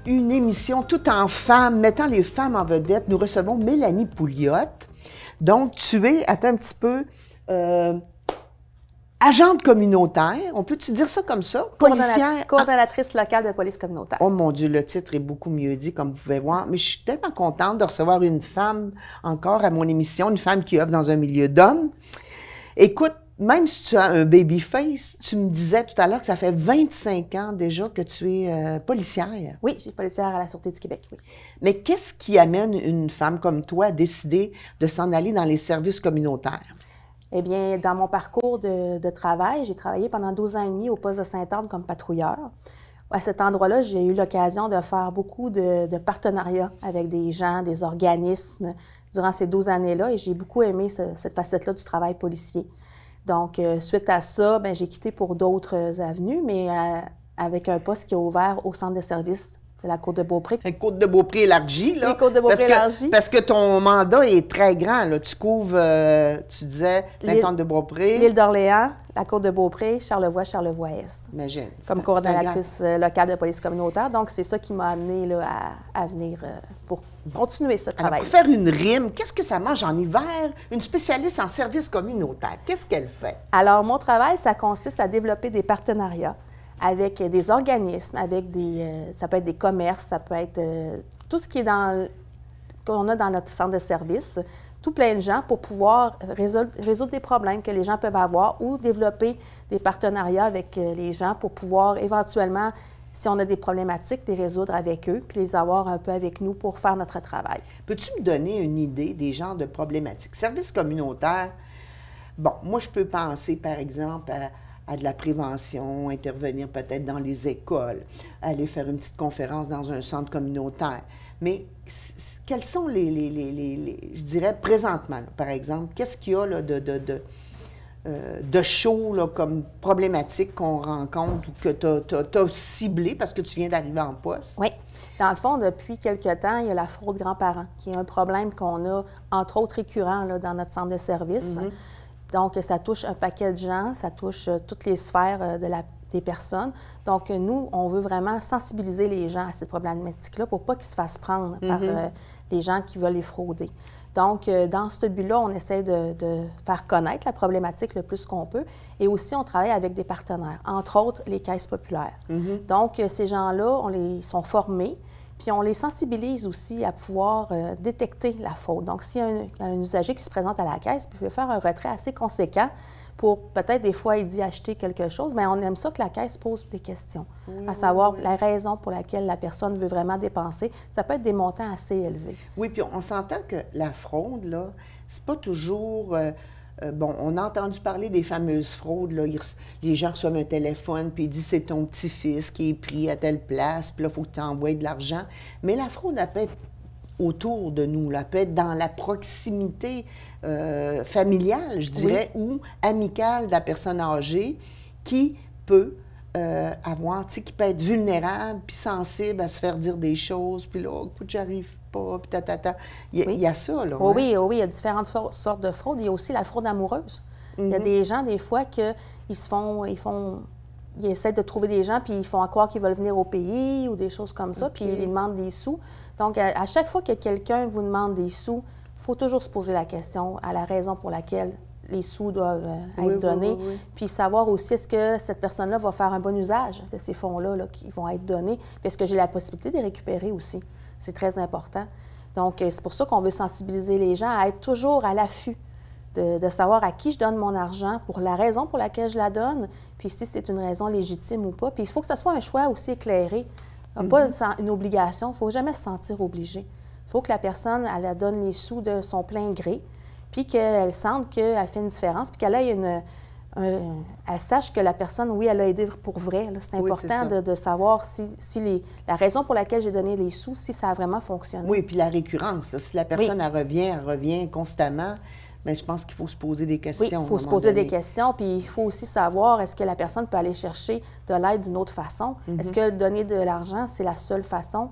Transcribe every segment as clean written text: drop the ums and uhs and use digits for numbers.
une émission tout en femmes, mettant les femmes en vedette. Nous recevons Mélanie Pouliot. Donc, tu es, attends un petit peu, agente communautaire. On peut-tu dire ça comme ça? Policière? Coordonnatrice locale de police communautaire. Oh mon Dieu, le titre est beaucoup mieux dit, comme vous pouvez voir. Mais je suis tellement contente de recevoir une femme encore à mon émission, une femme qui œuvre dans un milieu d'hommes. Écoute, même si tu as un baby face, tu me disais tout à l'heure que ça fait 25 ans déjà que tu es policière. Oui, je suis policière à la Sûreté du Québec. Oui. Mais qu'est-ce qui amène une femme comme toi à décider de s'en aller dans les services communautaires? Eh bien, dans mon parcours de travail, j'ai travaillé pendant 12 ans et demi au poste de Sainte-Anne comme patrouilleur. À cet endroit-là, j'ai eu l'occasion de faire beaucoup de partenariats avec des gens, des organismes durant ces 12 années-là et j'ai beaucoup aimé cette facette-là du travail policier. Donc, suite à ça, j'ai quitté pour d'autres avenues, mais avec un poste qui est ouvert au centre de services de la Côte-de-Beaupré. La Côte-de-Beaupré élargie, là. Oui, Côte-de-Beaupré élargie. Parce que ton mandat est très grand, là. Tu couvres, tu disais, Sainte-Anne-de-Beaupré. L'île d'Orléans, la Côte-de-Beaupré, Charlevoix-Est. Imagine. Comme coordonnatrice locale de police communautaire. Donc, c'est ça qui m'a amenée là, à venir pour continuer ce travail. Alors, pour faire une rime, qu'est-ce que ça mange en hiver? Une spécialiste en service communautaire, qu'est-ce qu'elle fait? Alors, mon travail, ça consiste à développer des partenariats avec des organismes, avec ça peut être des commerces, ça peut être tout ce qui est qu'on a dans notre centre de service, tout plein de gens pour pouvoir résoudre des problèmes que les gens peuvent avoir ou développer des partenariats avec les gens pour pouvoir éventuellement, si on a des problématiques, les résoudre avec eux puis les avoir un peu avec nous pour faire notre travail. Peux-tu me donner une idée des genres de problématiques? Service communautaire, bon, moi je peux penser par exemple à de la prévention, intervenir peut-être dans les écoles, aller faire une petite conférence dans un centre communautaire. Mais quels sont je dirais présentement, là, par exemple, qu'est-ce qu'il y a là, de chaud là, comme problématique qu'on rencontre ou que tu as ciblé parce que tu viens d'arriver en poste? Oui. Dans le fond, depuis quelque temps, il y a la fraude grands-parents, qui est un problème qu'on a, entre autres, récurrent là, dans notre centre de service. Mm-hmm. Donc, ça touche un paquet de gens, ça touche toutes les sphères des personnes. Donc, nous, on veut vraiment sensibiliser les gens à cette problématique-là pour pas qu'ils se fassent prendre par les gens qui veulent les frauder. Donc, dans ce but-là, on essaie de faire connaître la problématique le plus qu'on peut. Et aussi, on travaille avec des partenaires, entre autres les caisses populaires. Donc, ces gens-là, ils sont formés. Puis on les sensibilise aussi à pouvoir détecter la fraude. Donc, s'il y a un usager qui se présente à la caisse, il peut faire un retrait assez conséquent pour peut-être des fois il dit acheter quelque chose, mais on aime ça que la caisse pose des questions, à savoir la raison pour laquelle la personne veut vraiment dépenser. Ça peut être des montants assez élevés. Oui, puis on s'entend que la fraude, là, c'est pas toujours... bon, on a entendu parler des fameuses fraudes, là. Les gens reçoivent un téléphone, puis ils disent c'est ton petit-fils qui est pris à telle place, puis là, il faut que tu envoies de l'argent. Mais la fraude, elle peut être autour de nous, là. Elle peut être dans la proximité familiale, je dirais, ou amicale de la personne âgée qui peut avoir, tu sais, qui peut être vulnérable, puis sensible à se faire dire des choses, puis là, oh, écoute, j'arrive pas, puis tatata. Il y a ça, là. Oh, oui, oh, oui, il y a différentes sortes de fraude. Il y a aussi la fraude amoureuse. Il y a des gens, des fois, qu'ils essaient de trouver des gens, puis ils font croire qu'ils veulent venir au pays ou des choses comme ça, puis ils demandent des sous. Donc, à chaque fois que quelqu'un vous demande des sous, il faut toujours se poser la question à la raison pour laquelle les sous doivent être donnés, puis savoir aussi est-ce que cette personne-là va faire un bon usage de ces fonds-là là, qui vont être donnés, puis est-ce que j'ai la possibilité de les récupérer aussi. C'est très important. Donc, c'est pour ça qu'on veut sensibiliser les gens à être toujours à l'affût de savoir à qui je donne mon argent, pour la raison pour laquelle je la donne, puis si c'est une raison légitime ou pas. Puis il faut que ce soit un choix aussi éclairé, pas une obligation. Il ne faut jamais se sentir obligé. Il faut que la personne, elle donne les sous de son plein gré, puis qu'elle sente qu'elle fait une différence, puis qu'elle ait elle sache que la personne, oui, elle a aidé pour vrai. C'est important de savoir si la raison pour laquelle j'ai donné les sous, si ça a vraiment fonctionné. Oui, puis la récurrence. Là, si la personne, elle revient constamment, bien, je pense qu'il faut se poser des questions. Oui, il faut se poser des questions, puis il faut aussi savoir est-ce que la personne peut aller chercher de l'aide d'une autre façon? Est-ce que donner de l'argent, c'est la seule façon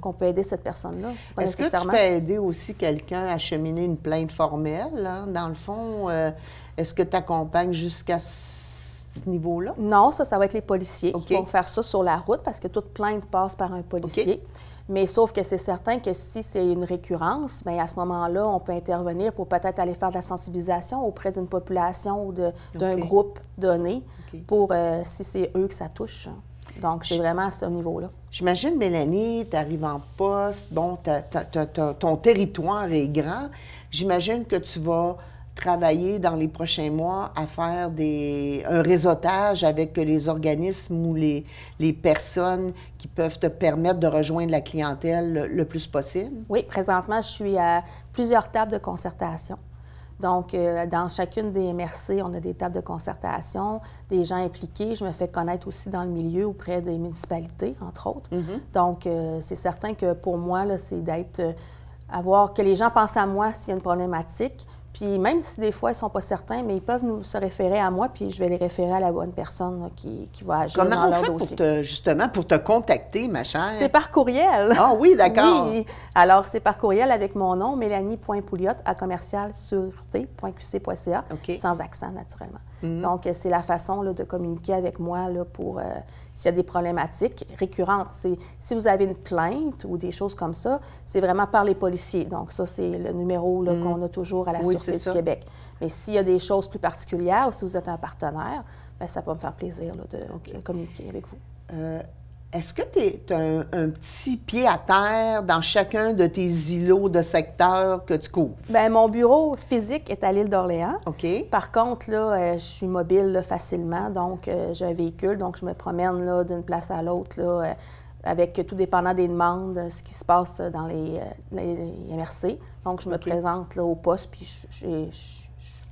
qu'on peut aider cette personne-là? Est-ce que tu peux aider aussi quelqu'un à cheminer une plainte formelle, là? Dans le fond, est-ce que tu accompagnes jusqu'à ce niveau-là? Non, ça va être les policiers OK. qui vont faire ça sur la route parce que toute plainte passe par un policier. OK. Mais sauf que c'est certain que si c'est une récurrence, bien, à ce moment-là, on peut intervenir pour peut-être aller faire de la sensibilisation auprès d'une population ou d'un OK. groupe donné OK. pour si c'est eux que ça touche. Donc, c'est vraiment à ce niveau-là. J'imagine, Mélanie, tu arrives en poste, bon, ton territoire est grand. J'imagine que tu vas travailler dans les prochains mois à faire un réseautage avec les organismes ou les personnes qui peuvent te permettre de rejoindre la clientèle le plus possible? Oui, présentement, je suis à plusieurs tables de concertation. Donc, dans chacune des MRC, on a des tables de concertation, des gens impliqués. Je me fais connaître aussi dans le milieu auprès des municipalités, entre autres. Donc, c'est certain que pour moi, là, c'est que les gens pensent à moi s'il y a une problématique. Puis même si des fois, ils ne sont pas certains, mais ils peuvent se référer à moi, puis je vais les référer à la bonne personne là, qui va agir dans leur dossier. Comment on fait justement pour te contacter, ma chère? C'est par courriel. Ah oui, d'accord. Oui. Alors, c'est par courriel avec mon nom, mélanie.pouliot@commercialsureté.qc.ca, OK. sans accent, naturellement. Donc, c'est la façon là, de communiquer avec moi là, pour s'il y a des problématiques récurrentes. Si vous avez une plainte ou des choses comme ça, c'est vraiment par les policiers. Donc, ça, c'est le numéro là, qu'on a toujours à la Sûreté du Québec. Mais s'il y a des choses plus particulières ou si vous êtes un partenaire, bien, ça va me faire plaisir là, de communiquer avec vous. Est-ce que tu as un petit pied à terre dans chacun de tes îlots de secteur que tu couvres? Bien, mon bureau physique est à l'île d'Orléans. OK. Par contre, là, je suis mobile là, facilement, donc j'ai un véhicule, donc je me promène là, d'une place à l'autre là, avec tout dépendant des demandes, ce qui se passe dans les MRC. Donc, je me présente là, au poste, puis je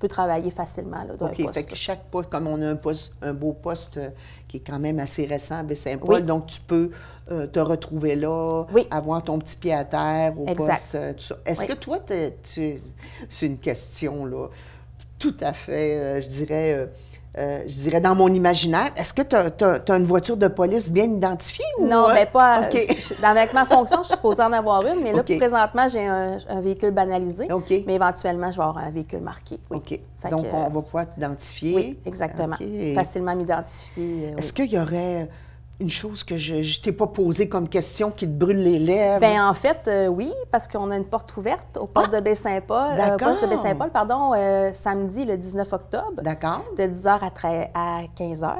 peux travailler facilement là, d'un poste. OK, fait que chaque poste, comme on a un beau poste qui est quand même assez récent à Baie-Saint-Paul, donc tu peux te retrouver là, avoir ton petit pied à terre au poste, tout ça. Est-ce que toi, c'est une question, là, tout à fait, je dirais dans mon imaginaire, est-ce que tu as une voiture de police bien identifiée? Non, mais pas. OK. Avec ma fonction, je suis supposée en avoir une, mais là, OK. présentement, j'ai un véhicule banalisé. OK. Mais éventuellement, je vais avoir un véhicule marqué. Oui. OK. Donc, on va pouvoir t'identifier. Oui, exactement. OK. Facilement m'identifier. Est-ce qu'il y aurait une chose que je ne t'ai pas posée comme question qui te brûle les lèvres? Bien, en fait, oui, parce qu'on a une porte ouverte au poste de Baie-Saint-Paul. Poste de Baie-Saint-Paul, pardon, samedi, le 19 octobre. D'accord. De 10h à 15h.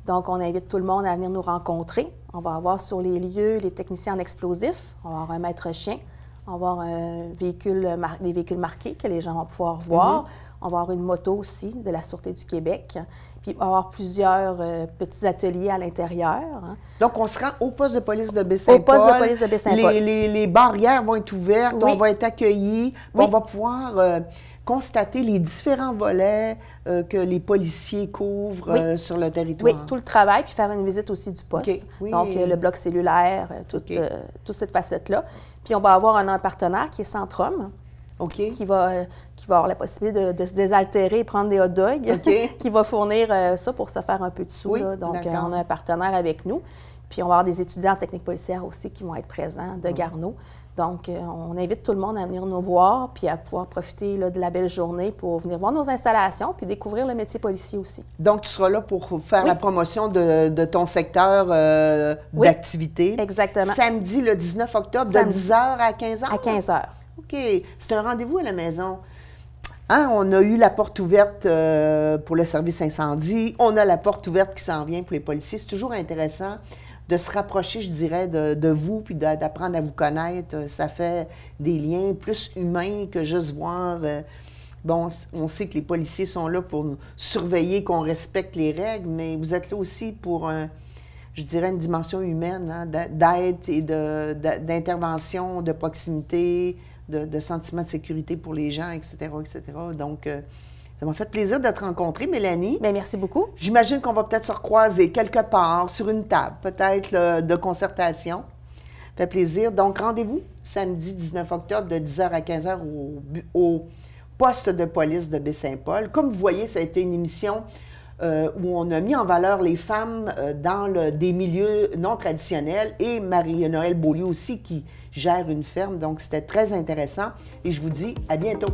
Donc, on invite tout le monde à venir nous rencontrer. On va avoir sur les lieux les techniciens en explosifs. On va avoir un maître chien. On va avoir des véhicules marqués que les gens vont pouvoir voir. On va avoir une moto aussi de la Sûreté du Québec. Puis, on va avoir plusieurs petits ateliers à l'intérieur. Hein. Donc, on se rend au poste de police de Baie-Saint-Paul. Au poste de police de Baie-Saint-Paul. Les barrières vont être ouvertes, on va être accueillis. On va pouvoir constater les différents volets que les policiers couvrent sur le territoire. Oui, tout le travail, puis faire une visite aussi du poste. OK. Oui. Donc, le bloc cellulaire, toute cette facette-là. Puis, on va avoir un partenaire qui est Centrum, qui va avoir la possibilité de se désaltérer et prendre des hot dogs, qui va fournir ça pour se faire un peu de sous. Oui, là. Donc, on a un partenaire avec nous. Puis, on va avoir des étudiants en technique policière aussi qui vont être présents de Garneau. Donc, on invite tout le monde à venir nous voir puis à pouvoir profiter là, de la belle journée pour venir voir nos installations puis découvrir le métier policier aussi. Donc, tu seras là pour faire la promotion de ton secteur d'activité. Exactement. Samedi, le 19 octobre, de 10h à 15h? À 15h. OK. C'est un rendez-vous à la maison. Hein, on a eu la porte ouverte pour le service incendie. On a la porte ouverte qui s'en vient pour les policiers. C'est toujours intéressant de se rapprocher, je dirais, de vous, puis d'apprendre à vous connaître. Ça fait des liens plus humains que juste voir... bon, on sait que les policiers sont là pour nous surveiller, qu'on respecte les règles, mais vous êtes là aussi pour, je dirais, une dimension humaine, hein, d'aide et d'intervention, de proximité, de sentiment de sécurité pour les gens, etc., etc. Donc, ça m'a fait plaisir de te rencontrer, Mélanie. Bien, merci beaucoup. J'imagine qu'on va peut-être se recroiser quelque part, sur une table, peut-être là, de concertation. Ça fait plaisir. Donc, rendez-vous samedi 19 octobre de 10h à 15h au poste de police de Baie-Saint-Paul. Comme vous voyez, ça a été une émission où on a mis en valeur les femmes dans des milieux non traditionnels et Marie-Noëlle Beaulieu aussi qui gère une ferme. Donc, c'était très intéressant et je vous dis à bientôt.